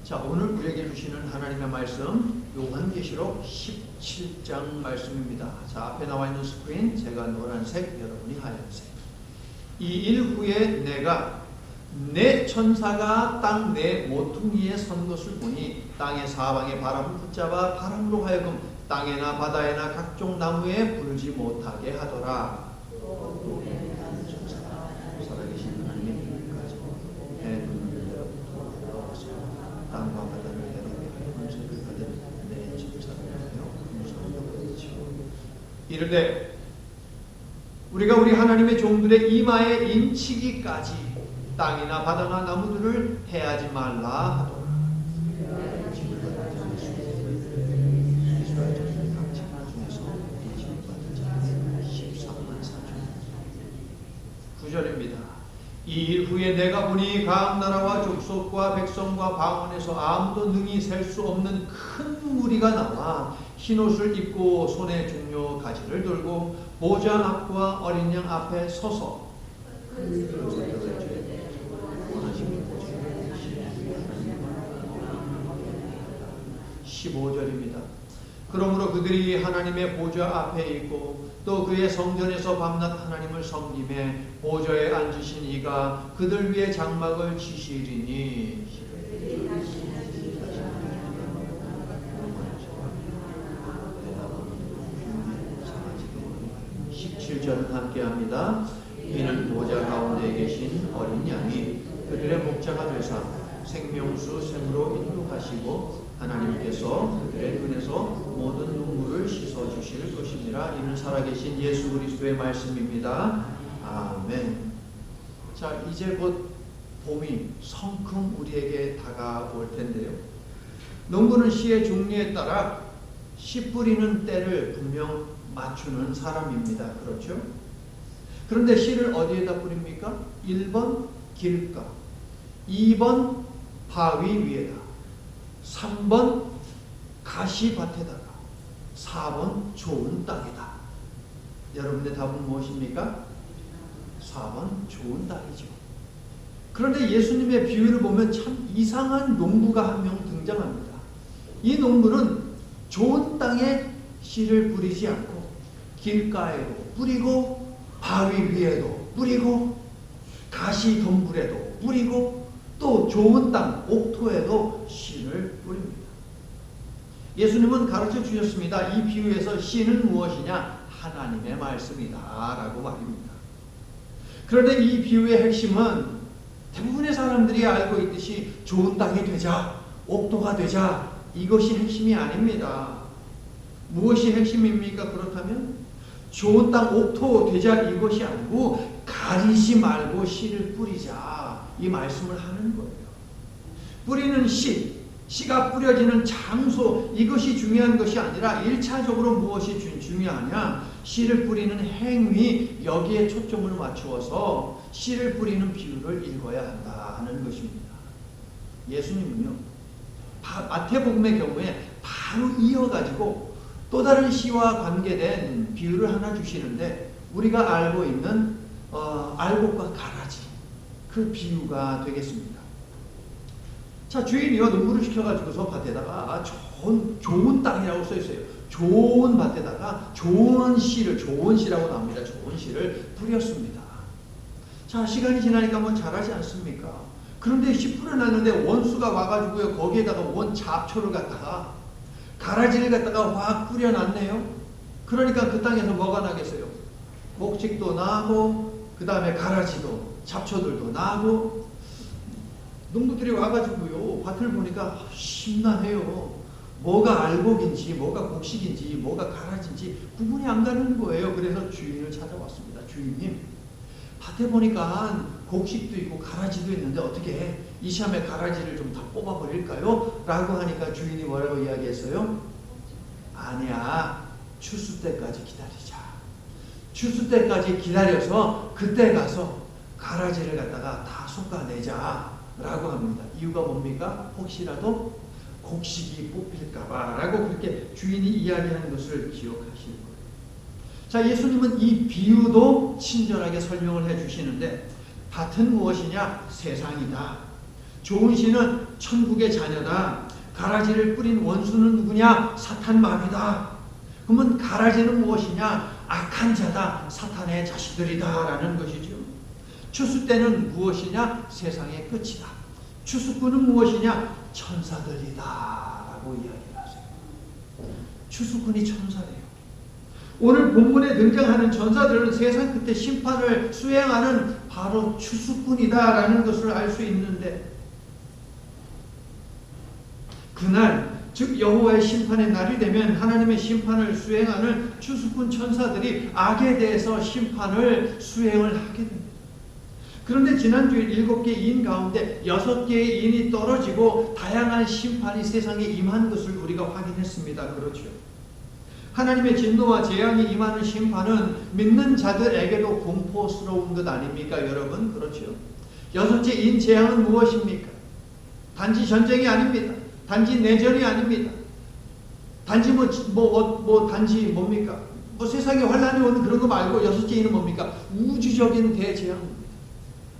자, 오늘 우리에게 주시는 하나님의 말씀 요한계시록 17장 말씀입니다. 자, 앞에 나와 있는 스크린 제가 노란색, 여러분이 하얀색. 이 일 후에 내가 내 천사가 땅 내 모퉁이에 선 것을 보니 땅의 사방에 바람을 붙잡아 바람으로 하여금 땅에나 바다에나 각종 나무에 불지 못하게 하더라. 살아계신 하나님의 이름까지 땅과 바다를 내놓으며 음식을 받은 내 천사를 하여 음성을 받으시고 이르되 우리가 우리 하나님의 종들의 이마에 인치기까지 땅이나 바다나 나무들을 해하지 말라 하더라. 이스라엘 자손 각 지파 중에서 인침을 받은 자는 13만 4천. 9절입니다. 이 일 후에 내가 보니 각 나라와 족속과 백성과 방언에서 아무도 능히 셀 수 없는 큰 무리가 나와 흰옷을 입고 손에 종려 가지를 들고 보좌 앞과 어린 양 앞에 서서 15절입니다. 그러므로 그들이 하나님의 보좌 앞에 있고 또 그의 성전에서 밤낮 하나님을 섬기매 보좌에 앉으신 이가 그들 위에 장막을 치시리니 17절은 함께합니다. 이는 보좌 가운데 계신 어린 양이 그들의 목자가 되사 생명수 샘으로 인도하시고 하나님께서 그들의 눈에서 모든 눈물을 씻어주실 것입니다. 이는 살아계신 예수 그리스도의 말씀입니다. 아멘. 자, 이제 곧 봄이 성큼 우리에게 다가올 텐데요. 농부는 씨의 종류에 따라 씨 뿌리는 때를 분명 맞추는 사람입니다. 그렇죠? 그런데 씨를 어디에다 뿌립니까? 1번 길가, 2번 바위 위에다, 3번 가시밭에다가, 4번 좋은 땅에다. 여러분의 답은 무엇입니까? 4번 좋은 땅이죠. 그런데 예수님의 비유를 보면 참 이상한 농부가 한 명 등장합니다. 이 농부는 좋은 땅에 씨를 뿌리지 않고 길가에도 뿌리고 바위 위에도 뿌리고 가시 덤불에도 뿌리고 또 좋은 땅 옥토에도 씨를 뿌립니다. 예수님은 가르쳐 주셨습니다. 이 비유에서 씨는 무엇이냐? 하나님의 말씀이다 라고 말입니다. 그런데 이 비유의 핵심은 대부분의 사람들이 알고 있듯이 좋은 땅이 되자, 옥토가 되자, 이것이 핵심이 아닙니다. 무엇이 핵심입니까? 그렇다면 좋은 땅 옥토 되자 이것이 아니고 가리지 말고 씨를 뿌리자 이 말씀을 하는 거예요. 뿌리는 씨가 뿌려지는 장소 이것이 중요한 것이 아니라 1차적으로 무엇이 중요하냐? 씨를 뿌리는 행위 여기에 초점을 맞추어서 씨를 뿌리는 비유를 읽어야 한다 하는 것입니다. 예수님은요 마태복음의 경우에 바로 이어가지고 또 다른 시와 관계된 비유를 하나 주시는데 우리가 알고 있는 알곡과 가라지 그 비유가 되겠습니다. 자, 주인이요 농부를 시켜가지고서 밭에다가 좋은 땅이라고 써 있어요. 좋은 밭에다가 좋은 씨라고 나옵니다. 좋은 씨를 뿌렸습니다. 자, 시간이 지나니까 뭐 잘하지 않습니까? 그런데 씨 뿌려놨는데 원수가 와가지고요 거기에다가 원 잡초를 갖다가 가라지를 갖다가 확 뿌려놨네요. 그러니까 그 땅에서 뭐가 나겠어요? 곡식도 나고 그 다음에 가라지도 잡초들도 나고 농부들이 와가지고요 밭을 보니까 심란해요. 뭐가 알곡인지 뭐가 곡식인지 뭐가 가라지인지 구분이 안 가는 거예요. 그래서 주인을 찾아왔습니다. 주인님, 밭에 보니까 곡식도 있고 가라지도 있는데 어떻게 이참에 가라지를 좀 다 뽑아버릴까요? 라고 하니까 주인이 뭐라고 이야기했어요? 아니야, 추수 때까지 기다리자. 추수 때까지 기다려서 그때 가서 가라지를 갖다가 다 솎아내자 라고 합니다. 이유가 뭡니까? 혹시라도 곡식이 뽑힐까봐 라고 그렇게 주인이 이야기하는 것을 기억하시는 거예요. 자, 예수님은 이 비유도 친절하게 설명을 해주시는데 밭은 무엇이냐? 세상이다. 좋은 씨는 천국의 자녀다. 가라지를 뿌린 원수는 누구냐? 사탄 마귀다. 그러면 가라지는 무엇이냐? 악한 자다. 사탄의 자식들이다 라는 것이죠. 추수 때는 무엇이냐? 세상의 끝이다. 추수꾼은 무엇이냐? 천사들이다 라고 이야기를 하세요. 추수꾼이 천사래요. 오늘 본문에 등장하는 천사들은 세상 끝에 심판을 수행하는 바로 추수꾼이다 라는 것을 알 수 있는데, 그날 즉 여호와의 심판의 날이 되면 하나님의 심판을 수행하는 추수꾼 천사들이 악에 대해서 심판을 수행을 하게 됩니다. 그런데 지난주에 7개의 인 가운데 6개의 인이 떨어지고 다양한 심판이 세상에 임한 것을 우리가 확인했습니다. 그렇죠? 하나님의 진노와 재앙이 임하는 심판은 믿는 자들에게도 공포스러운 것 아닙니까, 여러분? 그렇죠? 6째 인 재앙은 무엇입니까? 단지 전쟁이 아닙니다. 단지 내전이 아닙니다. 단지 단지 뭡니까? 세상에 환란이 오는 그런 거 말고 6째 인은 뭡니까? 우주적인 대재앙입니다.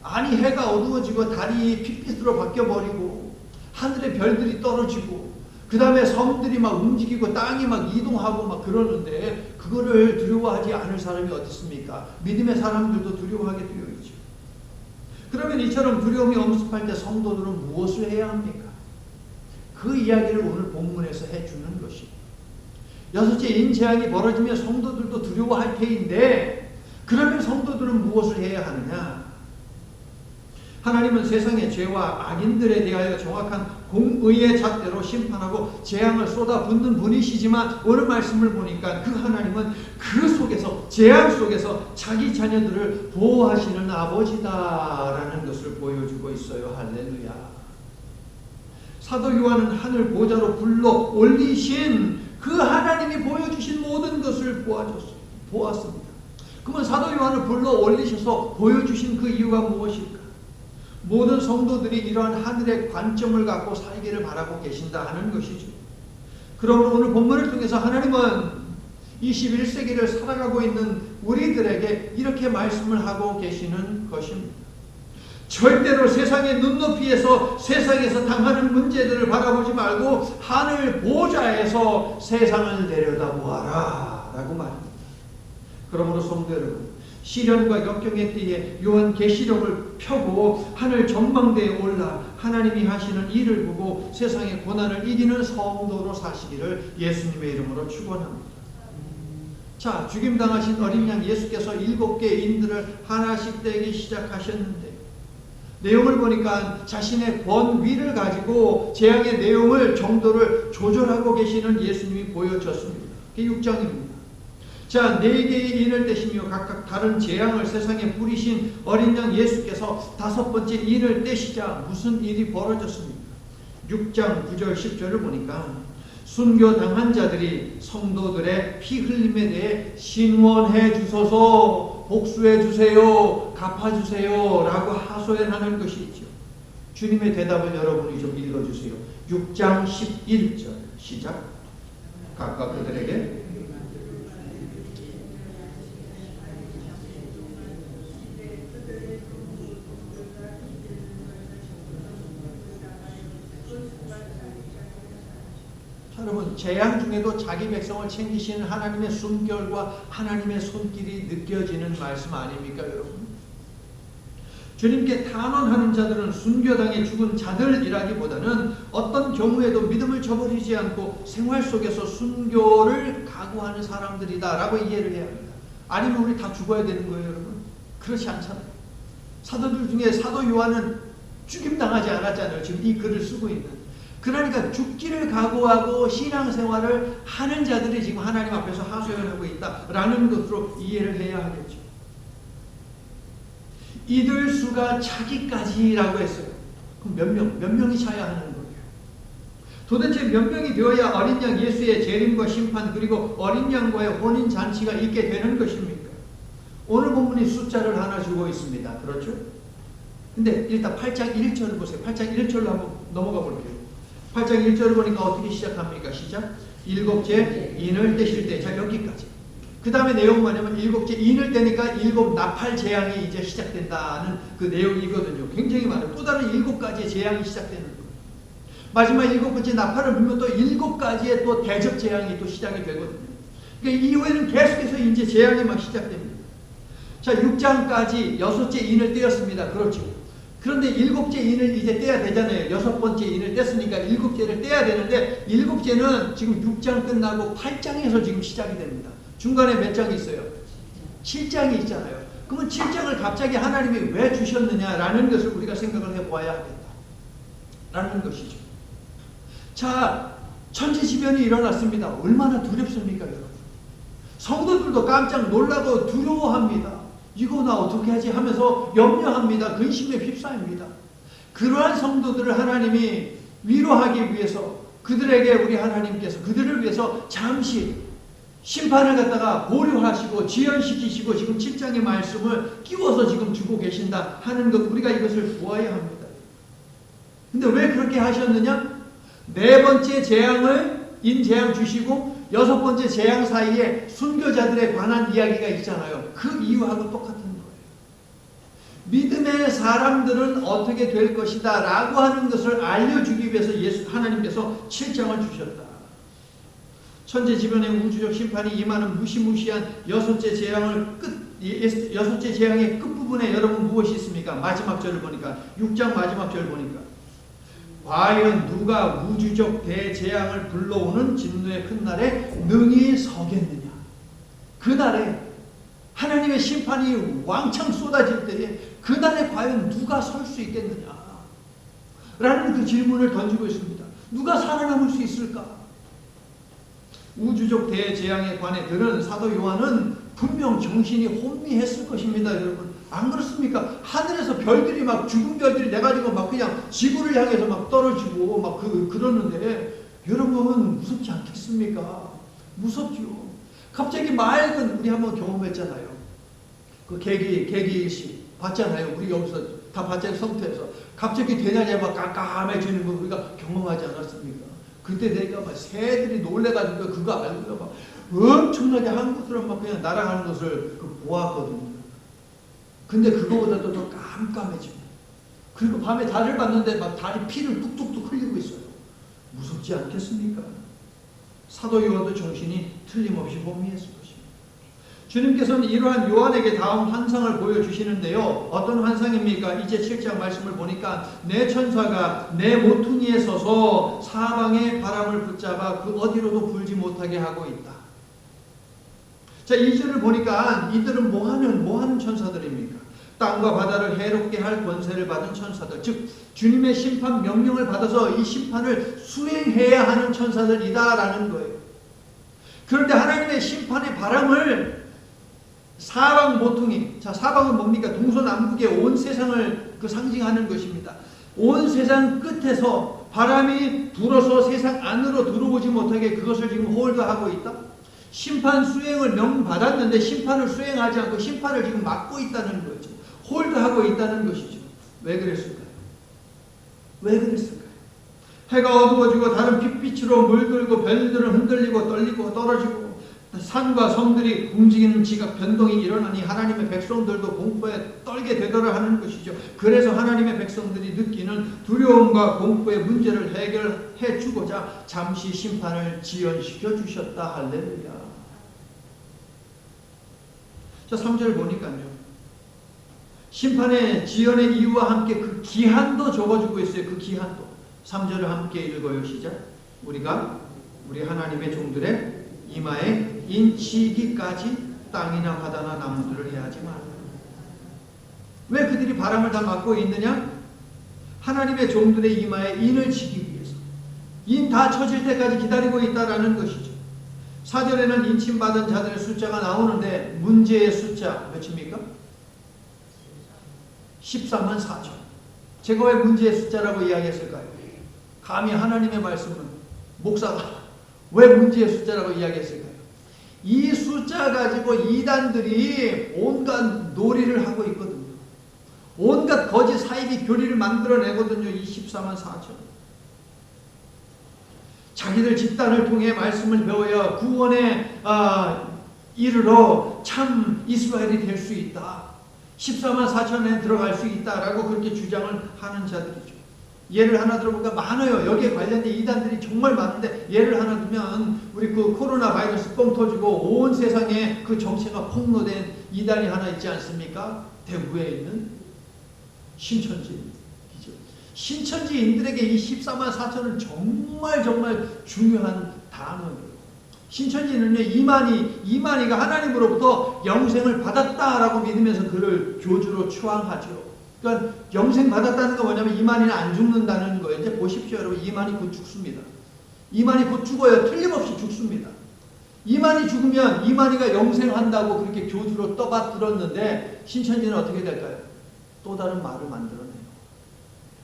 아니, 해가 어두워지고 달이 핏빛으로 바뀌어버리고 하늘의 별들이 떨어지고 그 다음에 섬들이 막 움직이고 땅이 막 이동하고 막 그러는데 그거를 두려워하지 않을 사람이 어디 있습니까? 믿음의 사람들도 두려워하게 되어 있죠. 그러면 이처럼 두려움이 엄습할 때 성도들은 무엇을 해야 합니까? 그 이야기를 오늘 본문에서 해주는 것이, 6째 인재앙이 벌어지면 성도들도 두려워할 테인데, 그러면 성도들은 무엇을 해야 하느냐? 하나님은 세상의 죄와 악인들에 대하여 정확한 공의의 잣대로 심판하고 재앙을 쏟아붓는 분이시지만, 오늘 말씀을 보니까 그 하나님은 그 속에서, 재앙 속에서 자기 자녀들을 보호하시는 아버지다라는 것을 보여주고 있어요. 할렐루야. 사도 요한은 하늘 보좌로 불러 올리신 그 하나님이 보여주신 모든 것을 보았습니다. 그러면 사도 요한을 불러 올리셔서 보여주신 그 이유가 무엇일까? 모든 성도들이 이러한 하늘의 관점을 갖고 살기를 바라고 계신다 하는 것이죠. 그러므로 오늘 본문을 통해서 하나님은 21세기를 살아가고 있는 우리들에게 이렇게 말씀을 하고 계시는 것입니다. 절대로 세상의 눈높이에서 세상에서 당하는 문제들을 바라보지 말고 하늘 보좌에서 세상을 내려다보아라 라고 말합니다. 그러므로 성도 여러분, 시련과 역경의 때에 요한계시록을 펴고 하늘 전망대에 올라 하나님이 하시는 일을 보고 세상의 고난을 이기는 성도로 사시기를 예수님의 이름으로 축원합니다. 자, 죽임당하신 어린 양 예수께서 7개의 인들을 하나씩 떼기 시작하셨는데, 내용을 보니까 자신의 권위를 가지고 재앙의 내용을, 정도를 조절하고 계시는 예수님이 보여졌습니다. 그게 6장입니다. 자, 4개의 인을 떼시며 각각 다른 재앙을 세상에 뿌리신 어린 양 예수께서 5번째 인을 떼시자 무슨 일이 벌어졌습니까? 6장 9절 10절을 보니까 순교당한 자들이 성도들의 피 흘림에 대해 신원해 주소서, 복수해 주세요, 갚아 주세요 라고 하소연하는 것이 있죠. 주님의 대답을 여러분이 좀 읽어주세요. 6장 11절 시작. 각각 그들에게 여러분, 재앙 중에도 자기 백성을 챙기시는 하나님의 숨결과 하나님의 손길이 느껴지는 말씀 아닙니까, 여러분? 주님께 탄원하는 자들은 순교당해 죽은 자들이라기보다는 어떤 경우에도 믿음을 저버리지 않고 생활 속에서 순교를 각오하는 사람들이다 라고 이해를 해야 합니다. 아니면 우리 다 죽어야 되는 거예요, 여러분? 그렇지 않잖아요. 사도들 중에 사도 요한은 죽임당하지 않았잖아요. 지금 이 글을 쓰고 있는. 그러니까 죽기를 각오하고 신앙생활을 하는 자들이 지금 하나님 앞에서 하소연하고 있다라는 것으로 이해를 해야 하겠죠. 이들 수가 차기까지라고 했어요. 그럼 몇 명이 차야 하는 거예요? 도대체 몇 명이 되어야 어린 양 예수의 재림과 심판 그리고 어린 양과의 혼인잔치가 있게 되는 것입니까? 오늘 본문이 숫자를 하나 주고 있습니다. 그렇죠? 근데 일단 8장 1절을 보세요. 8장 1절로 한번 넘어가 볼게요. 8장 1절을 보니까 어떻게 시작합니까? 시작. 7째 인을 떼실 때. 자, 여기까지. 그 다음에 내용은 뭐냐면 일곱째 인을 떼니까 일곱 나팔 재앙이 이제 시작된다는 그 내용이거든요. 굉장히 많아요. 또 다른 일곱 가지의 재앙이 시작되는 거예요. 마지막 일곱 번째 나팔을 불면 또 일곱 가지의 또 대접 재앙이 또 시작이 되거든요. 그러니까 이후에는 계속해서 이제 재앙이 막 시작됩니다. 자, 6장까지 여섯째 인을 떼었습니다. 그렇죠. 그런데 일곱째 인을 이제 떼야 되잖아요. 여섯 번째 인을 뗐으니까 일곱째를 떼야 되는데 일곱째는 지금 6장 끝나고 8장에서 지금 시작이 됩니다. 중간에 몇 장이 있어요? 7장이 있잖아요. 그러면 7장을 갑자기 하나님이 왜 주셨느냐라는 것을 우리가 생각을 해보아야 하겠다라는 것이죠. 자, 천지지변이 일어났습니다. 얼마나 두렵습니까, 여러분? 성도들도 깜짝 놀라고 두려워합니다. 이거 나 어떻게 하지 하면서 염려합니다. 근심에 휩싸입니다. 그러한 성도들을 하나님이 위로하기 위해서 그들에게 우리 하나님께서 그들을 위해서 잠시 심판을 갖다가 보류하시고 지연시키시고 지금 7장의 말씀을 끼워서 지금 주고 계신다 하는 것, 우리가 이것을 보아야 합니다. 근데 왜 그렇게 하셨느냐? 네 번째 재앙을 인재앙 주시고 여섯 번째 재앙 사이에 순교자들에 관한 이야기가 있잖아요. 그 이유하고 똑같은 거예요. 믿음의 사람들은 어떻게 될 것이다 라고 하는 것을 알려주기 위해서 하나님께서 7장을 주셨다. 천지지변의 우주적 심판이 임하는 무시무시한 여섯째 재앙의 끝부분에 여러분 무엇이 있습니까? 마지막 절을 보니까 6장 마지막 절 보니까 과연 누가 우주적 대재앙을 불러오는 진노의 큰 날에 능히 서겠느냐. 그날에 하나님의 심판이 왕창 쏟아질 때에 그날에 과연 누가 설 수 있겠느냐 라는 그 질문을 던지고 있습니다. 누가 살아남을 수 있을까? 우주적 대재앙에 관해 들은 사도 요한은 분명 정신이 혼미했을 것입니다. 여러분 안 그렇습니까? 하늘에서 별들이 막 죽은 별들이 내가지고 막 그냥 지구를 향해서 막 떨어지고 막 그러는데 여러분 무섭지 않겠습니까? 무섭죠. 갑자기 맑은, 우리 한번 경험했잖아요. 그 계기식 봤잖아요. 우리 여기서 다 봤잖아요. 성터에서 갑자기 대낮에 막 깜깜해지는 거 우리가 경험하지 않았습니까? 그때 내가 막 새들이 놀래가지고 그거 알고요 막 엄청나게 한 곳으로 막 그냥 날아가는 것을 보았거든요. 근데 그거보다도 더 깜깜해지고, 그리고 밤에 달을 봤는데 막 달이 피를 뚝뚝뚝 흘리고 있어요. 무섭지 않겠습니까? 사도 요한도 정신이 틀림없이 혼미했을 것입니다. 주님께서는 이러한 요한에게 다음 환상을 보여주시는데요. 어떤 환상입니까? 이제 7장 말씀을 보니까 내 천사가 내 모퉁이에 서서 사방의 바람을 붙잡아 그 어디로도 불지 못하게 하고 있다. 자, 2절을 보니까 이들은 뭐 하는 천사들입니까? 땅과 바다를 해롭게 할 권세를 받은 천사들, 즉 주님의 심판 명령을 받아서 이 심판을 수행해야 하는 천사들이다라는 거예요. 그런데 하나님의 심판의 바람을 사방 모퉁이, 자 사방은 뭡니까? 동서남북의 온 세상을 상징하는 것입니다. 온 세상 끝에서 바람이 불어서 세상 안으로 들어오지 못하게 그것을 지금 홀드하고 있다. 심판 수행을 명받았는데 심판을 수행하지 않고 심판을 지금 막고 있다는 거죠. 홀드하고 있다는 것이죠. 왜 그랬을까요? 왜 그랬을까요? 해가 어두워지고 다른 빛빛으로 물들고 별들은 흔들리고 떨리고 떨어지고 산과 성들이 움직이는 지각 변동이 일어나니 하나님의 백성들도 공포에 떨게 되더라 하는 것이죠. 그래서 하나님의 백성들이 느끼는 두려움과 공포의 문제를 해결해 주고자 잠시 심판을 지연시켜 주셨다. 할렐루야. 자, 3절 보니까요. 심판의 지연의 이유와 함께 그 기한도 적어주고 있어요. 그 기한도. 3절을 함께 읽어요. 시작. 우리가 우리 하나님의 종들의 이마에 인치기까지 땅이나 바다나 나무들을 해야지 말라. 왜 그들이 바람을 다 막고 있느냐? 하나님의 종들의 이마에 인을 치기 위해서. 인 다 쳐질 때까지 기다리고 있다라는 것이죠. 4절에는 인침받은 자들의 숫자가 나오는데 문제의 숫자 몇입니까? 14만 4천. 제가 왜 문제의 숫자라고 이야기했을까요? 감히 하나님의 말씀은 목사가 왜 문제의 숫자라고 이야기했을까요? 이 숫자 가지고 이단들이 온갖 놀이를 하고 있거든요. 온갖 거짓 사이비 교리를 만들어내거든요. 이 14만 4천. 자기들 집단을 통해 말씀을 배워야 구원의 이르러 참 이스라엘이 될 수 있다. 14만 4천에 들어갈 수 있다라고 그렇게 주장을 하는 자들이죠. 예를 하나 들어보니까 많아요. 여기에 관련된 이단들이 정말 많은데 예를 하나 들면 우리 그 코로나 바이러스 뻥 터지고 온 세상에 그 정체가 폭로된 이단이 하나 있지 않습니까? 대구에 있는 신천지이죠. 신천지인들에게 이 14만 4천은 정말 중요한 단어예요. 신천지는요, 이만희가 하나님으로부터 영생을 받았다라고 믿으면서 그를 교주로 추앙하죠. 그러니까 영생 받았다는 건 뭐냐면 이만희는 안 죽는다는 거예요. 이제 보십시오, 여러분. 이만희 곧 죽습니다. 이만희 곧 죽어요. 틀림없이 죽습니다. 이만희 죽으면 이만희가 영생한다고 그렇게 교주로 떠받들었는데 신천지는 어떻게 될까요? 또 다른 말을 만들어내요.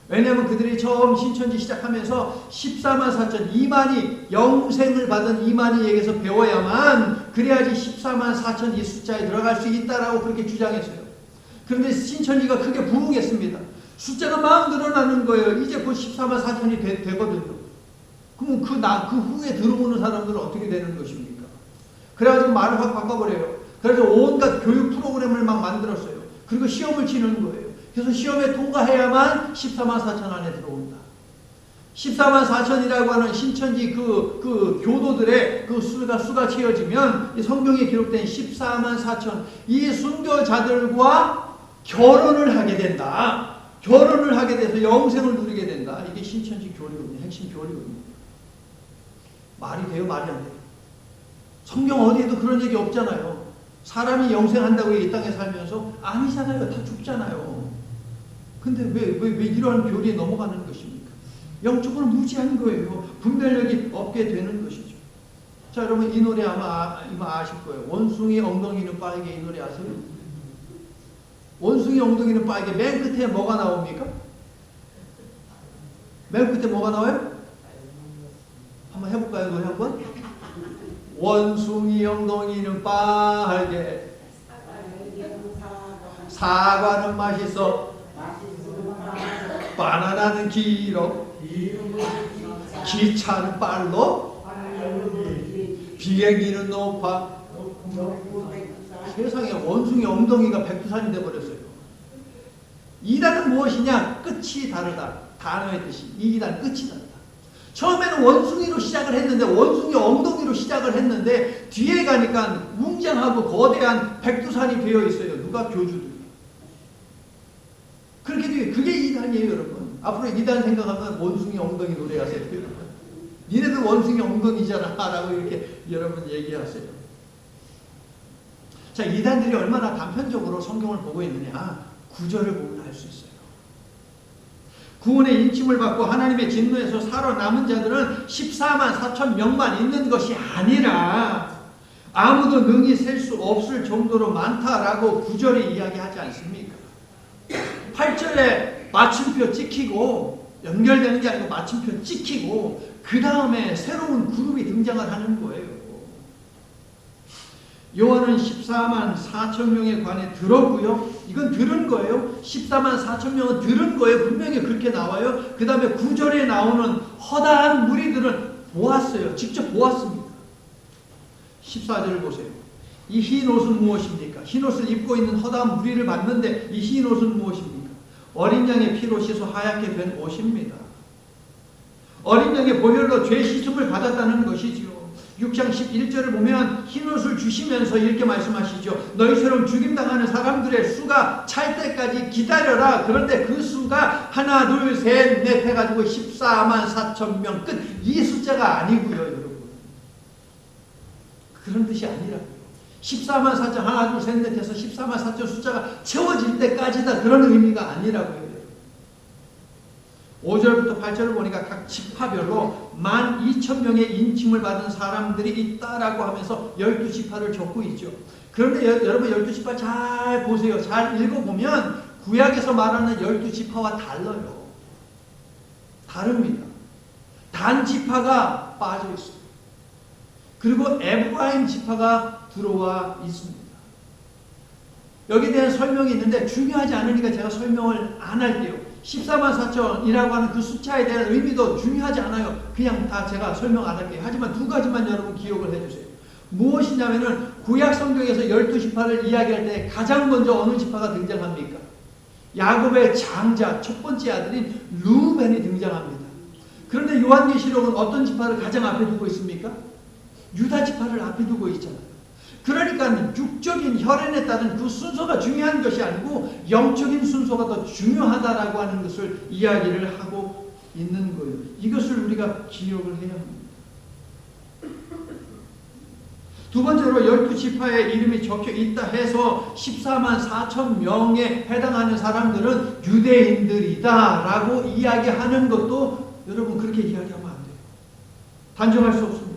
왜냐하면 그들이 처음 신천지 시작하면서 14만 4천 이만희 영생을 받은 이만희에게서 배워야만 그래야지 14만 4천 이 숫자에 들어갈 수 있다라고 그렇게 주장했어요. 그런데 신천지가 크게 부흥했습니다. 숫자가 막 늘어나는 거예요. 이제 곧 14만 4천이 되거든요. 그러면 그 후에 들어오는 사람들은 어떻게 되는 것입니까? 그래가지고 말을 확 바꿔버려요. 그래서 온갖 교육 프로그램을 막 만들었어요. 그리고 시험을 치는 거예요. 그래서 시험에 통과해야만 14만 4천 안에 들어온다. 14만 4천이라고 하는 신천지 그 교도들의 그 수가 채워지면 이 성경에 기록된 14만 4천 이 순교자들과 결혼을 하게 된다. 결혼을 하게 돼서 영생을 누리게 된다. 이게 신천지 교리거든요. 핵심 교리거든요. 말이 돼요? 말이 안 돼요? 성경 어디에도 그런 얘기 없잖아요. 사람이 영생한다고 이 땅에 살면서 아니잖아요. 다 죽잖아요. 근데 왜 이러한 교리에 넘어가는 것입니까? 영적으로 무지한 거예요. 분별력이 없게 되는 것이죠. 자, 여러분 이 노래 아마 아실 거예요. 원숭이 엉덩이는 빨개. 이 노래 아세요? 원숭이 엉덩이는 빨개. 맨 끝에 뭐가 나옵니까? 맨 끝에 뭐가 나와요? 한번 해볼까요? 노래 한번? 원숭이 엉덩이는 빨개. 사과는 맛있어. 바나나는 길어. 기차는 빨로. 비행기는 높아. 세상에 원숭이 엉덩이가 백두산이 되어버렸어요. 이단은 무엇이냐? 끝이 다르다. 단어의 뜻이. 이 이단 끝이 다르다. 처음에는 원숭이로 시작을 했는데 원숭이 엉덩이로 시작을 했는데 뒤에 가니까 웅장하고 거대한 백두산이 되어 있어요. 누가? 교주들이. 그렇게 돼요. 그게 이단이에요, 여러분. 앞으로 이단 생각하면 원숭이 엉덩이 노래하세요. 니네들 원숭이 엉덩이잖아 라고 이렇게 여러분 얘기하세요. 자, 이단들이 얼마나 단편적으로 성경을 보고 있느냐? 구절을 보면 알 수 있어요. 구원의 인침을 받고 하나님의 진노에서 살아남은 자들은 14만 4천 명만 있는 것이 아니라 아무도 능히 셀 수 없을 정도로 많다라고 구절이 이야기하지 않습니까? 8절에 마침표 찍히고 연결되는 게 아니고 마침표 찍히고 그 다음에 새로운 그룹이 등장을 하는 거예요. 요한은 14만 4천 명에 관해 들었고요. 이건 들은 거예요. 14만 4천 명은 들은 거예요. 분명히 그렇게 나와요. 그 다음에 9절에 나오는 허다한 무리들은 보았어요. 직접 보았습니다. 14절을 보세요. 이 흰 옷은 무엇입니까? 흰 옷을 입고 있는 허다한 무리를 봤는데 이 흰 옷은 무엇입니까? 어린 양의 피로 씻어 하얗게 된 옷입니다. 어린 양의 보혈로 죄 씻음을 받았다는 것이지요. 6장 11절을 보면 흰옷을 주시면서 이렇게 말씀하시죠. 너희처럼 죽임당하는 사람들의 수가 찰 때까지 기다려라. 그런데 그 수가 하나 둘 셋 넷 해가지고 14만 4천 명 끝. 이 숫자가 아니고요, 여러분. 그런 뜻이 아니라고요. 14만 4천 하나 둘 셋 넷 해서 14만 4천 숫자가 채워질 때까지다. 그런 의미가 아니라고요. 5절부터 8절을 보니까 각 지파별로 12,000명의 인침을 받은 사람들이 있다라고 하면서 12지파를 적고 있죠. 그런데 여러분 12지파 잘 보세요. 잘 읽어보면 구약에서 말하는 12지파와 달라요. 다릅니다. 단 지파가 빠져 있어요. 그리고 에브라임 지파가 들어와 있습니다. 여기에 대한 설명이 있는데 중요하지 않으니까 제가 설명을 안 할게요. 14만 4천이라고 하는 그 숫자에 대한 의미도 중요하지 않아요. 그냥 다 제가 설명 안 할게요. 하지만 두 가지만 여러분 기억을 해주세요. 무엇이냐면은 구약 성경에서 12지파를 이야기할 때 가장 먼저 어느 지파가 등장합니까? 야곱의 장자 첫 번째 아들인 르우벤이 등장합니다. 그런데 요한계시록은 어떤 지파를 가장 앞에 두고 있습니까? 유다 지파를 앞에 두고 있잖아요. 그러니까 육적인 혈연에 따른 그 순서가 중요한 것이 아니고 영적인 순서가 더 중요하다라고 하는 것을 이야기를 하고 있는 거예요. 이것을 우리가 기억을 해야 합니다. 두 번째로 12지파의 이름이 적혀 있다 해서 14만 4천 명에 해당하는 사람들은 유대인들이다 라고 이야기하는 것도 여러분 그렇게 이야기하면 안 돼요. 단정할 수 없습니다.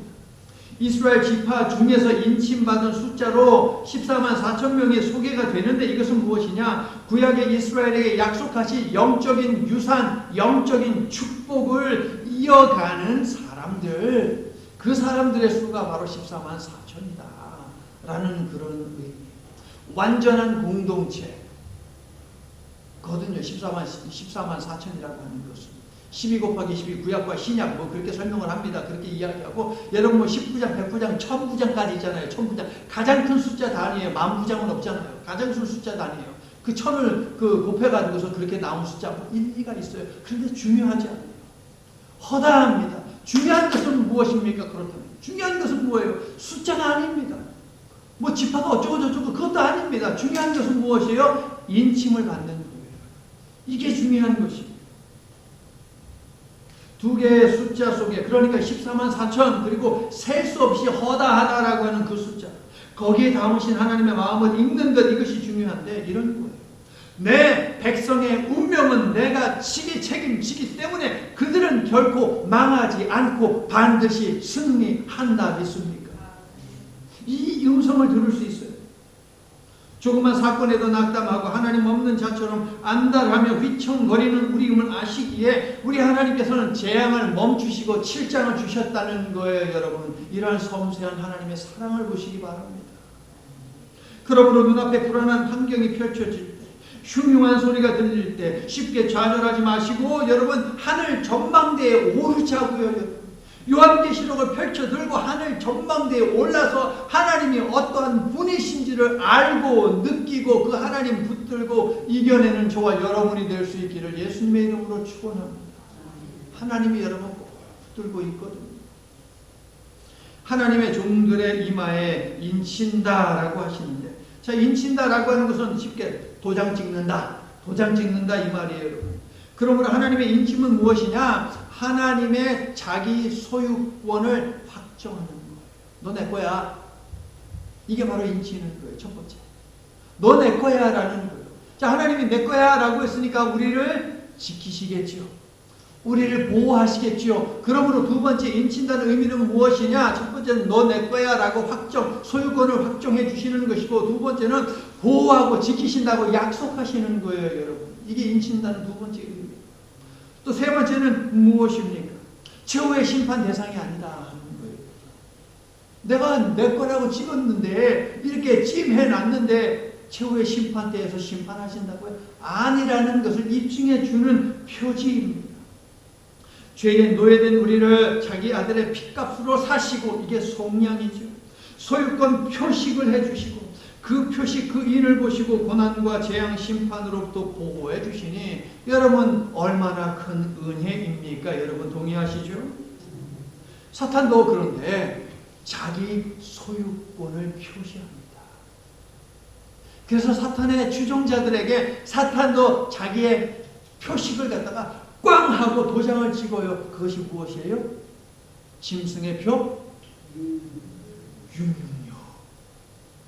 이스라엘 지파 중에서 인침받은 숫자로 14만 4천 명이 소개가 되는데 이것은 무엇이냐? 구약의 이스라엘에게 약속하신 영적인 유산, 영적인 축복을 이어가는 사람들, 그 사람들의 수가 바로 14만 4천이다 라는 그런 의미. 완전한 공동체 거든요. 14만 4천이라고 하는 것은 12 곱하기 12 구약과 신약 뭐 그렇게 설명을 합니다. 그렇게 이야기하고 여러분 뭐 10부장, 100부장, 1000부장까지 있잖아요. 1000부장. 가장 큰 숫자 단위예요. 10,000부장은 없잖아요. 가장 큰 숫자 단위예요. 그 1000을 곱해가지고서 그렇게 나온 숫자 일리가 있어요. 그런데 중요하지 않아요. 허다합니다. 중요한 것은 무엇입니까? 그렇다면 중요한 것은 뭐예요? 숫자가 아닙니다. 뭐 지파가 어쩌고 저쩌고 그것도 아닙니다. 중요한 것은 무엇이에요? 인침을 받는 거예요. 이게 중요한 것입니다. 두 개의 숫자 속에 그러니까 14만 4천 그리고 셀 수 없이 허다하다라고 하는 그 숫자 거기에 담으신 하나님의 마음을 읽는 것 이것이 중요한데 이런 거예요. 내 백성의 운명은 내가 책임지기 때문에 그들은 결코 망하지 않고 반드시 승리한다 믿습니까? 이 음성을 들을 수 있어요. 조그만 사건에도 낙담하고 하나님 없는 자처럼 안달하며 휘청거리는 우리임을 아시기에 우리 하나님께서는 재앙을 멈추시고 7장을 주셨다는 거예요. 여러분 이러한 섬세한 하나님의 사랑을 보시기 바랍니다. 그러므로 눈앞에 불안한 환경이 펼쳐질 때 흉흉한 소리가 들릴 때 쉽게 좌절하지 마시고 여러분 하늘 전망대에 오르자고요. 여러분. 요한계시록을 펼쳐들고 하늘 전망대에 올라서 하나님이 어떠한 분이신지를 알고 느끼고 그 하나님 붙들고 이겨내는 저와 여러분이 될 수 있기를 예수님의 이름으로 축원합니다. 하나님이 여러분 붙들고 있거든요. 하나님의 종들의 이마에 인친다라고 하시는데 자 인친다라고 하는 것은 쉽게 도장 찍는다 이 말이에요. 여러분. 그러므로 하나님의 인침은 무엇이냐? 하나님의 자기 소유권을 확정하는 거예요. 너 내 거야. 이게 바로 인치는 거예요. 첫 번째. 너 내 거야 라는 거예요. 자, 하나님이 내 거야 라고 했으니까 우리를 지키시겠지요. 우리를 보호하시겠지요. 그러므로 두 번째 인친다는 의미는 무엇이냐? 첫 번째는 너 내 거야 라고 소유권을 확정해 주시는 것이고 두 번째는 보호하고 지키신다고 약속하시는 거예요. 여러분. 이게 인친다는 두 번째 의미. 또 세 번째는 무엇입니까? 최후의 심판 대상이 아니다 하는 거예요. 내가 내 거라고 찍었는데 이렇게 찜해놨는데 최후의 심판대에서 심판하신다고요? 아니라는 것을 입증해 주는 표지입니다. 죄에 노예된 우리를 자기 아들의 핏값으로 사시고 이게 속량이죠. 소유권 표식을 해주시고 그 표식 그 인을 보시고 고난과 재앙 심판으로부터 보호해 주시니 여러분 얼마나 큰 은혜입니까? 여러분 동의하시죠? 사탄도 그런데 자기 소유권을 표시합니다. 그래서 사탄의 추종자들에게 사탄도 자기의 표식을 갖다가 꽝 하고 도장을 찍어요. 그것이 무엇이에요? 짐승의 표?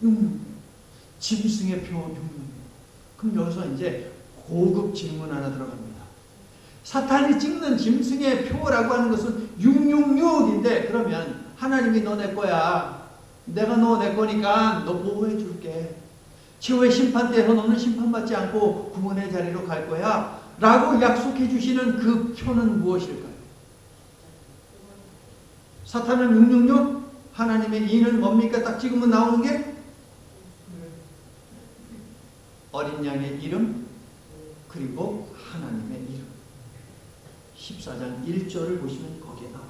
육룡. 짐승의 표 666. 그럼 여기서 이제 고급 질문 하나 들어갑니다. 사탄이 찍는 짐승의 표라고 하는 것은 666인데 그러면 하나님이 너 내 거야. 내가 너 내 거니까 너 보호해 줄게. 최후의 심판대에서 너는 심판받지 않고 구원의 자리로 갈 거야. 라고 약속해 주시는 그 표는 무엇일까요? 사탄은 666, 하나님의 인은 뭡니까? 딱 찍으면 나오는 게 어린 양의 이름 그리고 하나님의 이름. 14장 1절을 보시면 거기에 나와요.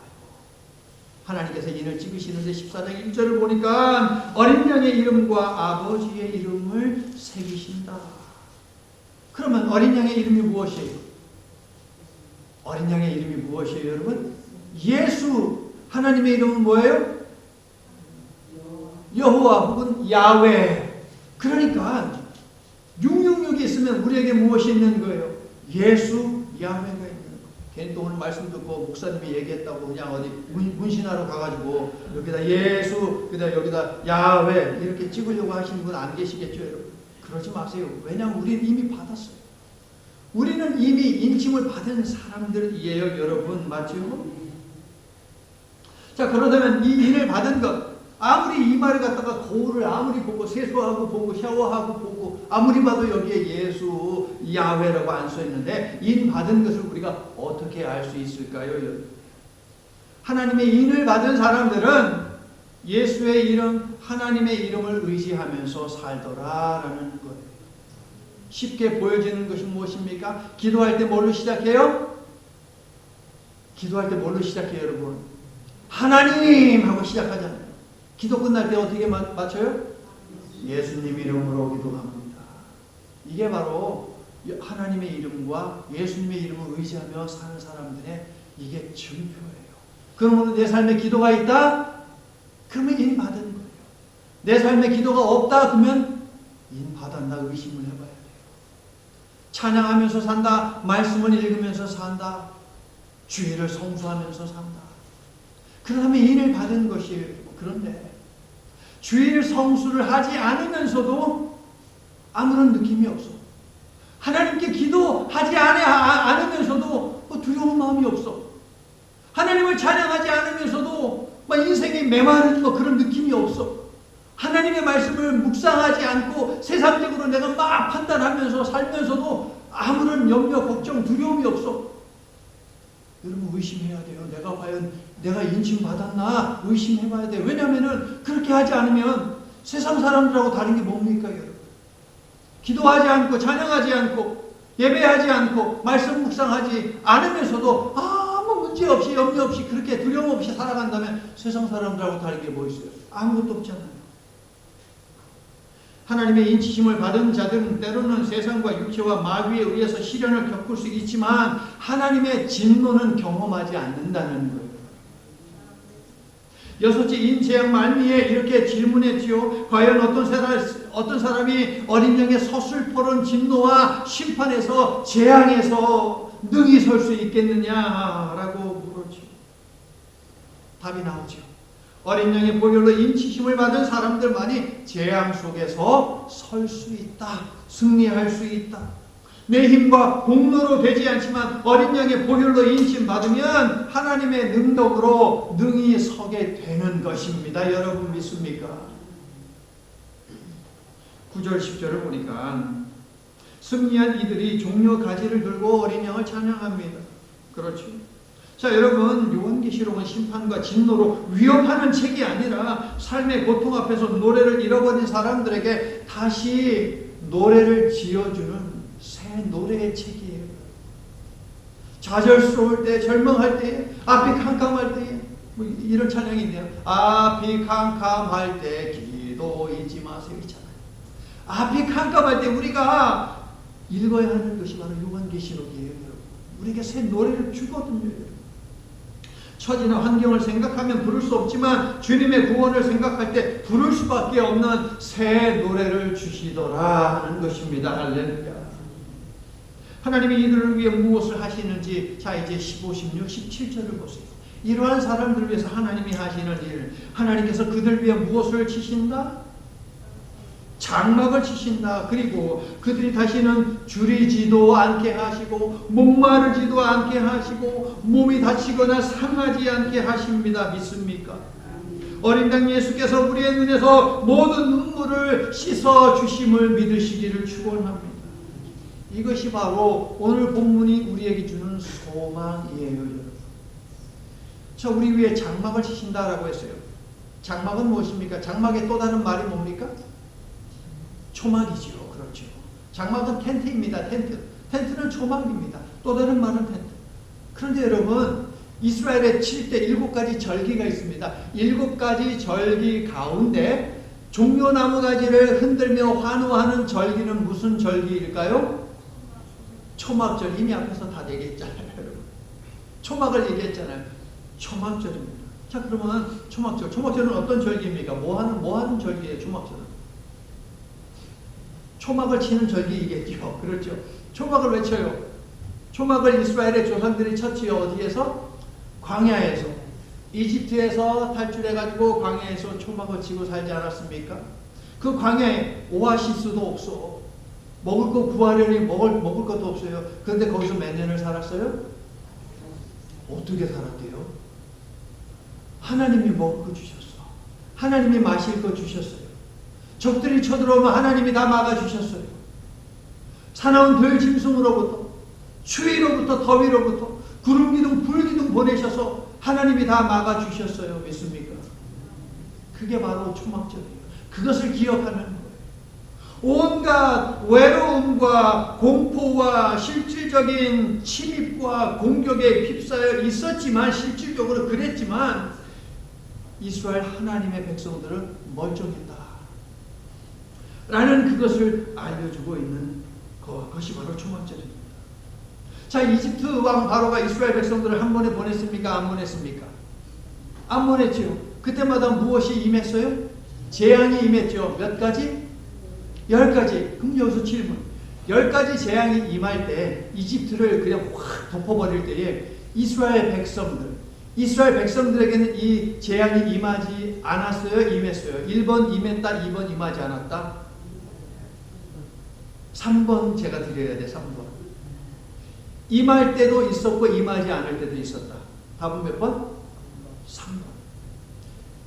하나님께서 인을 찍으시는데 14장 1절을 보니까 어린 양의 이름과 아버지의 이름을 새기신다. 그러면 어린 양의 이름이 무엇이에요? 어린 양의 이름이 무엇이에요, 여러분? 예수. 하나님의 이름은 뭐예요? 여호와 혹은 야훼. 그러니까 666이 있으면 우리에게 무엇이 있는 거예요? 예수, 야훼가 있는 거예요. 괜히 또 오늘 말씀 듣고 목사님이 얘기했다고 그냥 어디 문신하러 가가지고 여기다 예수, 여기다 야훼 이렇게 찍으려고 하시는 분 안 계시겠죠, 여러분? 그러지 마세요. 왜냐하면 우리는 이미 받았어요. 우리는 이미 인침을 받은 사람들이에요, 여러분. 맞죠? 자, 그러다면 이 인을 받은 것, 아무리 이마를 갖다가 거울을 아무리 보고 세수하고 보고 샤워하고 보고 아무리 봐도 여기에 예수, 야훼라고 안 써있는데 인 받은 것을 우리가 어떻게 알 수 있을까요? 하나님의 인을 받은 사람들은 예수의 이름, 하나님의 이름을 의지하면서 살더라라는 거예요. 쉽게 보여지는 것이 무엇입니까? 기도할 때 뭘로 시작해요? 기도할 때 뭘로 시작해요, 여러분? 하나님 하고 시작하잖아요. 기도 끝날 때 어떻게 맞춰요? 예수님 이름으로 기도합니다. 이게 바로 하나님의 이름과 예수님의 이름을 의지하며 사는 사람들의 이게 증표예요. 그러면 내 삶에 기도가 있다? 그러면 인 받은 거예요. 내 삶에 기도가 없다? 그러면 인 받았나 의심을 해봐야 돼요. 찬양하면서 산다. 말씀을 읽으면서 산다. 주의를 성수하면서 산다. 그러면 인을 받은 것이에요. 그런데 주일 성수를 하지 않으면서도 아무런 느낌이 없어. 하나님께 기도하지 않으면서도 두려운 마음이 없어. 하나님을 찬양하지 않으면서도 인생이 메마른 그런 느낌이 없어. 하나님의 말씀을 묵상하지 않고 세상적으로 내가 막 판단하면서 살면서도 아무런 염려, 걱정, 두려움이 없어. 여러분 의심해야 돼요. 내가 과연 내가 인침받았나 의심해봐야 돼요. 왜냐하면 그렇게 하지 않으면 세상 사람들하고 다른 게 뭡니까, 여러분? 기도하지 않고 찬양하지 않고 예배하지 않고 말씀 묵상하지 않으면서도 아무 문제 없이 염려 없이 그렇게 두려움 없이 살아간다면 세상 사람들하고 다른 게 뭐 있어요? 아무것도 없잖아요. 하나님의 인치심을 받은 자들은 때로는 세상과 육체와 마귀에 의해서 시련을 겪을 수 있지만 하나님의 진노는 경험하지 않는다는 거예요. 여섯째, 인재앙 말미에 이렇게 질문했지요. 과연 어떤 사람이 어린 양의 서슬퍼런 진노와 심판에서 재앙에서 능히 설 수 있겠느냐라고 물었죠. 답이 나오죠. 어린 양의 보혈로 인치심을 받은 사람들만이 재앙 속에서 설 수 있다. 승리할 수 있다. 내 힘과 공로로 되지 않지만 어린 양의 보혈로 인침 받으면 하나님의 능력으로 능히 서게 되는 것입니다. 여러분 믿습니까? 9절 10절을 보니까 승리한 이들이 종려 가지를 들고 어린 양을 찬양합니다. 그렇죠? 자, 여러분, 요한계시록은 심판과 진노로 위협하는 책이 아니라 삶의 고통 앞에서 노래를 잃어버린 사람들에게 다시 노래를 지어주는 새 노래의 책이에요. 좌절스러울 때, 절망할 때, 앞이 캄캄할 때, 이런 찬양이 있네요. 앞이 캄캄할 때 기도 잊지 마세요. 있잖아요. 앞이 캄캄할 때 우리가 읽어야 하는 것이 바로 요한계시록이에요. 우리에게 새 노래를 주거든요. 처지나 환경을 생각하면 부를 수 없지만 주님의 구원을 생각할 때 부를 수밖에 없는 새 노래를 주시더라 하는 것입니다. 할렐루야. 하나님이 이들을 위해 무엇을 하시는지, 자 이제 15, 16, 17절을 보세요. 이러한 사람들을 위해서 하나님이 하시는 일, 하나님께서 그들 위해 무엇을 치신다? 장막을 치신다. 그리고 그들이 다시는 줄이지도 않게 하시고 목마르지도 않게 하시고 몸이 다치거나 상하지 않게 하십니다. 믿습니까? 어린 양 예수께서 우리의 눈에서 모든 눈물을 씻어 주심을 믿으시기를 축원합니다. 이것이 바로 오늘 본문이 우리에게 주는 소망이에요. 여러분. 자, 우리 위에 장막을 치신다라고 했어요. 장막은 무엇입니까? 장막의 또 다른 말이 뭡니까? 초막이죠. 그렇죠. 장막은 텐트입니다. 텐트. 텐트는 초막입니다. 또 다른 말은 텐트. 그런데 여러분, 이스라엘의 7대 7가지 절기가 있습니다. 7가지 절기 가운데 종려나무 가지를 흔들며 환호하는 절기는 무슨 절기일까요? 초막절. 이미 앞에서 다 얘기했잖아요. 초막을 얘기했잖아요. 초막절입니다. 자, 그러면 초막절. 초막절은 어떤 절기입니까? 뭐 하는 절기예요, 초막절은? 초막을 치는 절기이겠죠. 그렇죠. 초막을 왜 쳐요? 초막을 이스라엘의 조상들이 쳤지요. 어디에서? 광야에서. 이집트에서 탈출해가지고 광야에서 초막을 치고 살지 않았습니까? 그 광야에 오아시스도 없어. 먹을 거 구하려니 먹을 것도 없어요. 그런데 거기서 몇 년을 살았어요? 어떻게 살았대요? 하나님이 먹을 거 주셨어. 하나님이 마실 거 주셨어요. 적들이 쳐들어오면 하나님이 다 막아주셨어요. 사나운 들짐승으로부터, 추위로부터, 더위로부터, 구름기둥, 불기둥 보내셔서 하나님이 다 막아주셨어요. 믿습니까? 그게 바로 초막절이에요. 그것을 기억하는 거예요. 온갖 외로움과 공포와 실질적인 침입과 공격에 휩싸여 있었지만, 실질적으로 그랬지만 이스라엘 하나님의 백성들은 멀쩡했다 라는 그것을 알려주고 있는 것이 바로 초막절입니다. 자, 이집트 왕 바로가 이스라엘 백성들을 한 번에 보냈습니까? 안 보냈습니까? 안 보냈죠. 그때마다 무엇이 임했어요? 재앙이 임했죠. 몇 가지? 10가지. 그럼 여기서 질문. 10가지 재앙이 임할 때, 이집트를 그냥 확 덮어버릴 때에 이스라엘 백성들에게는 이 재앙이 임하지 않았어요? 임했어요? 1번 임했다, 2번 임하지 않았다? 3번 제가 드려야 돼. 3번. 임할 때도 있었고 임하지 않을 때도 있었다. 답은 몇 번? 3번.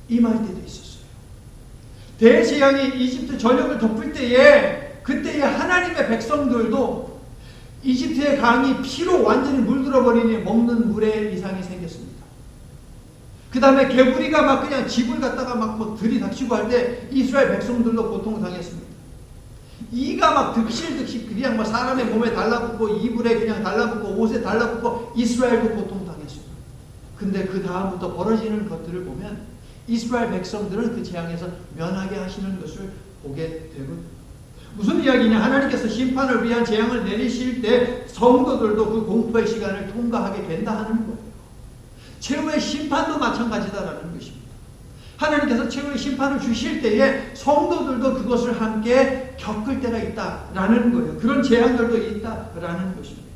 임할 때도 있었어요. 대재앙이 이집트 전역을 덮을 때에, 그때에 하나님의 백성들도 이집트의 강이 피로 완전히 물들어버리니 먹는 물에 이상이 생겼습니다. 그 다음에 개구리가 막 그냥 집을 갖다가 막 들이닥치고 할 때 이스라엘 백성들도 고통당했습니다. 이가 막 득실득실 그냥 막 사람의 몸에 달라붙고 이불에 그냥 달라붙고 옷에 달라붙고 이스라엘도 고통당했습니다. 근데 그 다음부터 벌어지는 것들을 보면 이스라엘 백성들은 그 재앙에서 면하게 하시는 것을 보게 되고, 무슨 이야기냐? 하나님께서 심판을 위한 재앙을 내리실 때 성도들도 그 공포의 시간을 통과하게 된다 하는 거예요. 최후의 심판도 마찬가지다라는 것입니다. 하나님께서 최후의 심판을 주실 때에 성도들도 그것을 함께 겪을 때가 있다라는 거예요. 그런 재앙들도 있다라는 것입니다.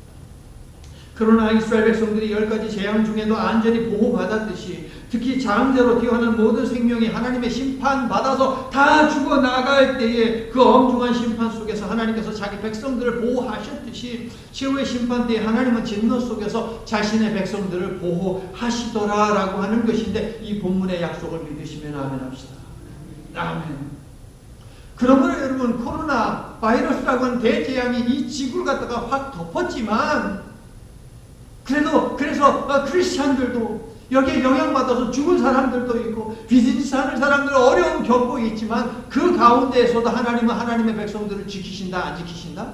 그러나 이스라엘 백성들이 10가지 재앙 중에도 안전히 보호받았듯이, 특히 장대로 태어난 모든 생명이 하나님의 심판받아서 다 죽어나갈 때에 그 엄중한 심판 속에서 하나님께서 자기 백성들을 보호하셨듯이 최후의 심판 때에 하나님은 진노 속에서 자신의 백성들을 보호하시더라라고 하는 것인데, 이 본문의 약속을 믿으시면 아멘합시다. 아멘. 그러므로 여러분, 코로나 바이러스라고 하는 대재앙이 이 지구를 갖다가 확 덮었지만, 그래서 크리스찬들도 여기에 영향받아서 죽은 사람들도 있고 비즈니스 하는 사람들은 어려움 겪고 있지만, 그 가운데에서도 하나님은 하나님의 백성들을 지키신다, 안 지키신다?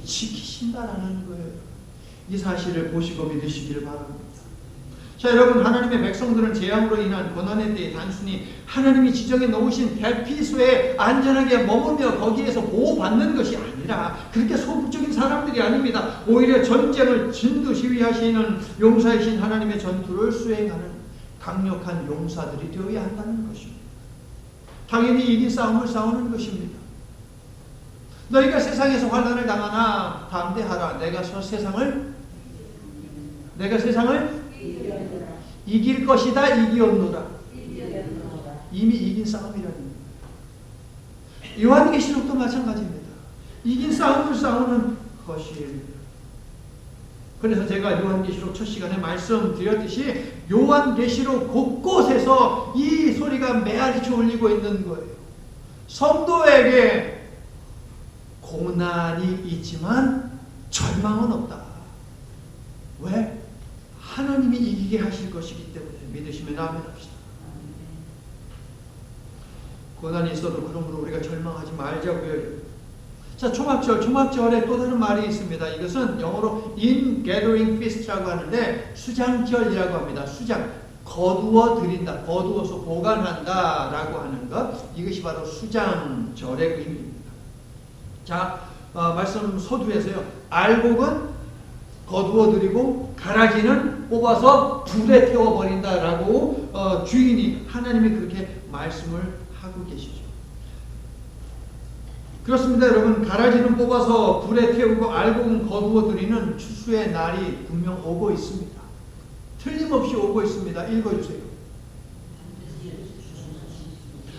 지키신다라는 거예요. 이 사실을 보시고 믿으시기를 바랍니다. 자, 여러분, 하나님의 백성들은 재앙으로 인한 고난의 때에 단순히 하나님이 지정해 놓으신 대피소에 안전하게 머물며 거기에서 보호받는 것이 아니라 그렇게 소극적인 사람들이 아닙니다. 오히려 전쟁을 진두시 위하시는 용사이신 하나님의 전투를 수행하는 강력한 용사들이 되어야 한다는 것입니다. 당연히 이긴 싸움을 싸우는 것입니다. 너희가 세상에서 환난을 당하나 담대하라. 내가 세상을 이길 것이다. 이기었노라. 이미 이긴 싸움이라는 거예요. 요한계시록도 마찬가지입니다. 이긴 싸움을 싸우는 것이에요. 그래서 제가 요한계시록 첫 시간에 말씀드렸듯이 요한계시록 곳곳에서 이 소리가 메아리쳐 울리고 있는 거예요. 성도에게 고난이 있지만 절망은 없다. 왜? 하나님이 이기게 하실 것이기 때문에 믿으시면 아멘합시다. 고난이 있어도 그러므로 우리가 절망하지 말자고요. 자, 초막절에 또 다른 말이 있습니다. 이것은 영어로 in gathering feast라고 하는데 수장절이라고 합니다. 수장, 거두어 드린다, 거두어서 보관한다 라고 하는 것, 이것이 바로 수장절의 의미입니다. 자, 말씀 서두에서요, 알곡은 거두어 드리고 가라지는 뽑아서 불에 태워버린다 라고 주인이, 하나님이 그렇게 말씀을 하고 계시죠. 그렇습니다, 여러분. 가라지는 뽑아서 불에 태우고 알곡은 거두어 드리는 추수의 날이 분명 오고 있습니다. 틀림없이 오고 있습니다. 읽어주세요.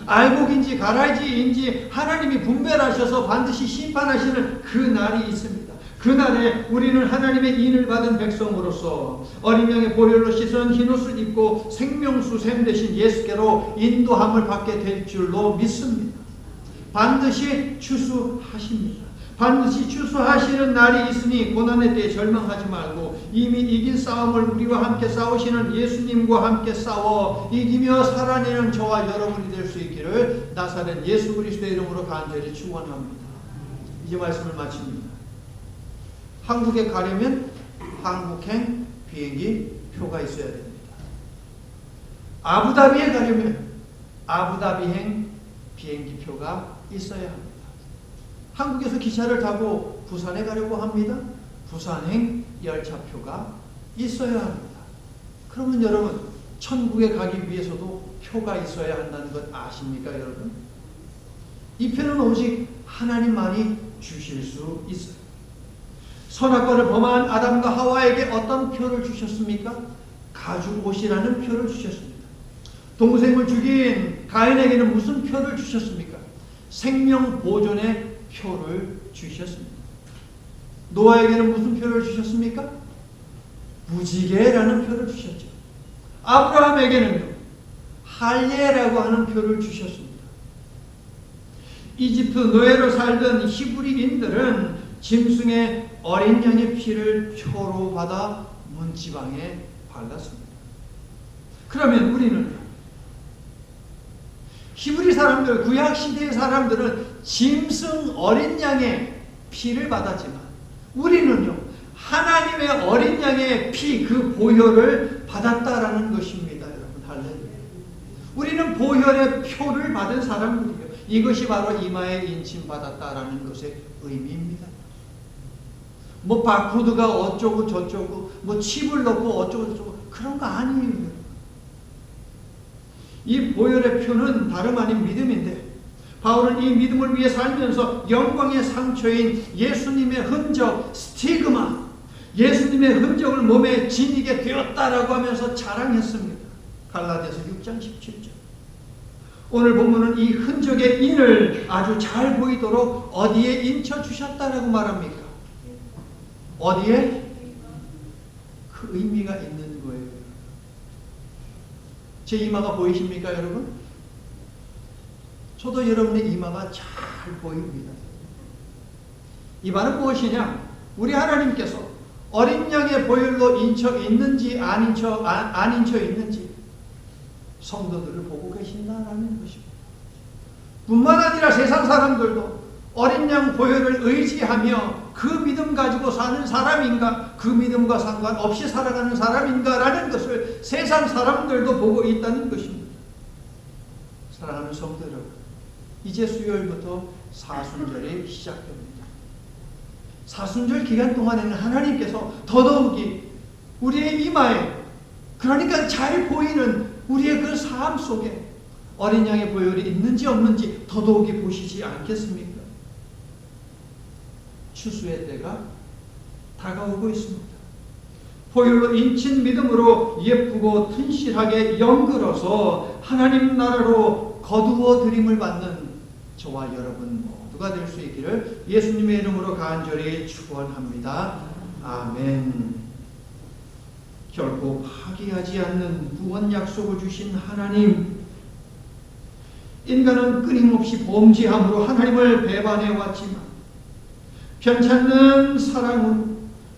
알곡인지 가라지인지 하나님이 분별하셔서 반드시 심판하시는 그 날이 있습니다. 그 날에 우리는 하나님의 인을 받은 백성으로서 어린 양의 보혈로 씻은 흰옷을 입고 생명수 샘 대신 예수께로 인도함을 받게 될 줄로 믿습니다. 반드시 추수하십니다. 반드시 추수하시는 날이 있으니 고난의 때에 절망하지 말고 이미 이긴 싸움을 우리와 함께 싸우시는 예수님과 함께 싸워 이기며 살아내는 저와 여러분이 될 수 있기를 나사렛 예수 그리스도의 이름으로 간절히 축원합니다. 이제 말씀을 마칩니다. 한국에 가려면 한국행 비행기 표가 있어야 됩니다. 아부다비에 가려면 아부다비행 비행기 표가 있어야 합니다. 한국에서 기차를 타고 부산에 가려고 합니다. 부산행 열차표가 있어야 합니다. 그러면 여러분, 천국에 가기 위해서도 표가 있어야 한다는 것 아십니까, 여러분? 이 표는 오직 하나님만이 주실 수 있어요. 선악과를 범한 아담과 하와에게 어떤 표를 주셨습니까? 가죽옷이라는 표를 주셨습니다. 동생을 죽인 가인에게는 무슨 표를 주셨습니까? 생명 보존의 표를 주셨습니다. 노아에게는 무슨 표를 주셨습니까? 무지개라는 표를 주셨죠. 아브라함에게는요, 할례라고 하는 표를 주셨습니다. 이집트 노예로 살던 히브리인들은 짐승의 어린 양의 피를 표로 받아 문지방에 발랐습니다. 그러면 우리는 히브리 사람들, 구약 시대의 사람들은 짐승 어린 양의 피를 받았지만 우리는요, 하나님의 어린 양의 피, 그 보혈을 받았다라는 것입니다, 여러분. 할렐루야. 우리는 보혈의 표를 받은 사람들이에요. 이것이 바로 이마에 인침 받았다라는 것의 의미입니다. 뭐 바코드가 어쩌고 저쩌고, 뭐 칩을 넣고 어쩌고 저쩌고 그런 거 아니에요. 이 보혈의 표는 다름 아닌 믿음인데, 바울은 이 믿음을 위해 살면서 영광의 상처인 예수님의 흔적, 스티그마, 예수님의 흔적을 몸에 지니게 되었다라고 하면서 자랑했습니다. 갈라디아서 6장 17절. 오늘 본문은 이 흔적의 인을 아주 잘 보이도록 어디에 인쳐주셨다라고 말합니까? 어디에? 그 의미가 있는 거예요. 제 이마가 보이십니까, 여러분? 저도 여러분의 이마가 잘 보입니다. 이 말은 무엇이냐? 우리 하나님께서 어린 양의 보혈로 인쳐 있는지 안 인쳐 있는지 성도들을 보고 계신다라는 것입니다. 뿐만 아니라 세상 사람들도 어린 양 보혈을 의지하며 그 믿음 가지고 사는 사람인가, 그 믿음과 상관없이 살아가는 사람인가라는 것을 세상 사람들도 보고 있다는 것입니다. 사랑하는 성도 여러분, 이제 수요일부터 사순절이 시작됩니다. 사순절 기간 동안에는 하나님께서 더더욱이 우리의 이마에, 그러니까 잘 보이는 우리의 그 삶 속에 어린 양의 보혈이 있는지 없는지 더더욱이 보시지 않겠습니까? 추수의 때가 다가오고 있습니다. 보혈로 인친 믿음으로 예쁘고 튼실하게 영글어서 하나님 나라로 거두어 드림을 받는 저와 여러분 모두가 될 수 있기를 예수님의 이름으로 간절히 축원합니다. 아멘. 결코 파기하지 않는 구원 약속을 주신 하나님, 인간은 끊임없이 범죄함으로 하나님을 배반해 왔지만 편찮는 사랑으로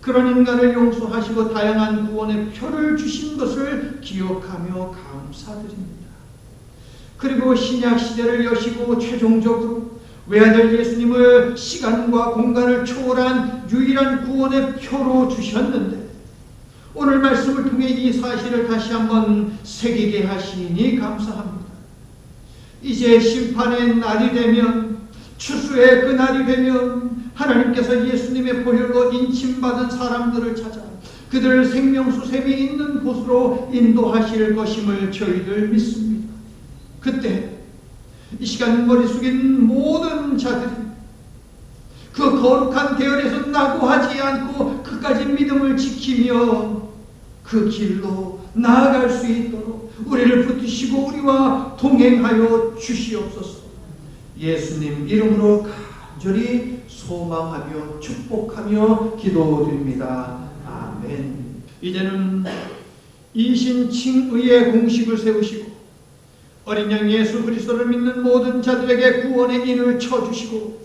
그런 인간을 용서하시고 다양한 구원의 표를 주신 것을 기억하며 감사드립니다. 그리고 신약 시대를 여시고 최종적으로 외아들 예수님을 시간과 공간을 초월한 유일한 구원의 표로 주셨는데 오늘 말씀을 통해 이 사실을 다시 한번 새기게 하시니 감사합니다. 이제 심판의 날이 되면, 추수의 그날이 되면 하나님께서 예수님의 보혈로 인침받은 사람들을 찾아 그들을 생명수 샘이 있는 곳으로 인도하실 것임을 저희들 믿습니다. 그때 이 시간 머리 숙인 모든 자들이 그 거룩한 계열에서 낙오하지 않고 끝까지 믿음을 지키며 그 길로 나아갈 수 있도록 우리를 붙드시고 우리와 동행하여 주시옵소서. 예수님 이름으로 간절히 소망하며 축복하며 기도드립니다. 아멘. 이제는 이신칭의의 공식을 세우시고 어린 양 예수 그리스도를 믿는 모든 자들에게 구원의 인을 쳐주시고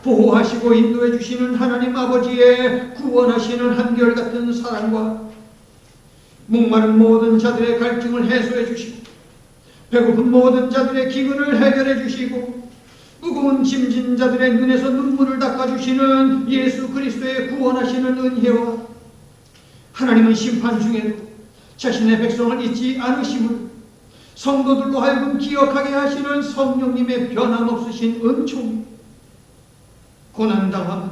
보호하시고 인도해 주시는 하나님 아버지의 구원하시는 한결같은 사랑과 목마른 모든 자들의 갈증을 해소해 주시고 배고픈 모든 자들의 기근을 해결해 주시고 무거운 짐진 자들의 눈에서 눈물을 닦아주시는 예수 그리스도의 구원하시는 은혜와 하나님은 심판 중에도 자신의 백성을 잊지 않으심을 성도들로 하여금 기억하게 하시는 성령님의 변함없으신 은총이 고난당함은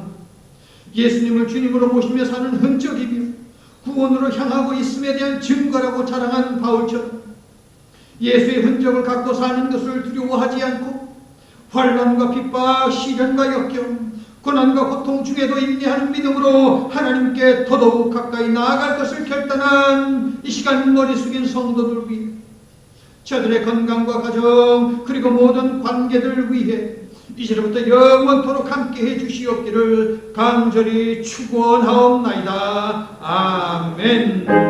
예수님을 주님으로 모시며 사는 흔적이며 구원으로 향하고 있음에 대한 증거라고 자랑한 바울처럼 예수의 흔적을 갖고 사는 것을 두려워하지 않고 환난과 핍박, 시련과 역경, 고난과 고통 중에도 인내하는 믿음으로 하나님께 더더욱 가까이 나아갈 것을 결단한 이 시간 머리 숙인 성도들 위해 저들의 건강과 가정 그리고 모든 관계들 위해 이제부터 영원토록 함께해 주시옵기를 간절히 축원하옵나이다. 아멘.